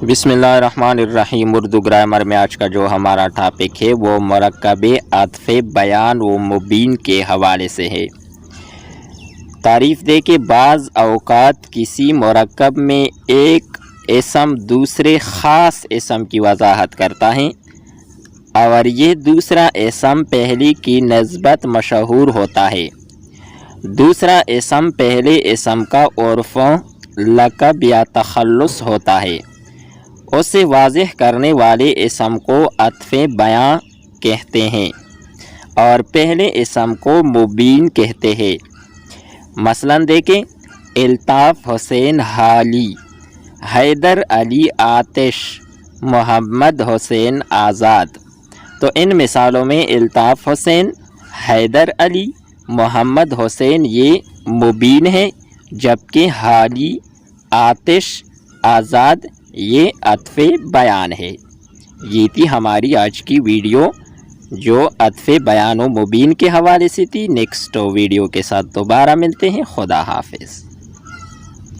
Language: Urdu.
بسم اللہ الرحمن الرحیم۔ اردو گرامر میں آج کا جو ہمارا ٹاپک ہے وہ مرکب عطف بیان و مبین کے حوالے سے ہے۔ تعریف دے کہ بعض اوقات کسی مرکب میں ایک اسم دوسرے خاص اسم کی وضاحت کرتا ہے اور یہ دوسرا اسم پہلے کی نسبت مشہور ہوتا ہے۔ دوسرا اسم پہلے اسم کا عرف لقب یا تخلص ہوتا ہے۔ اسے واضح کرنے والے اسم کو عطف بیان کہتے ہیں اور پہلے اسم کو مبین کہتے ہیں۔ مثلا دیکھیں، الطاف حسین حالی، حیدر علی آتش، محمد حسین آزاد۔ تو ان مثالوں میں الطاف حسین، حیدر علی، محمد حسین یہ مبین ہے، جبکہ حالی، آتش، آزاد یہ عطف بیان ہے۔ یہ تھی ہماری آج کی ویڈیو جو عطف بیان و مبین کے حوالے سے تھی۔ نیکسٹ ویڈیو کے ساتھ دوبارہ ملتے ہیں۔ خدا حافظ۔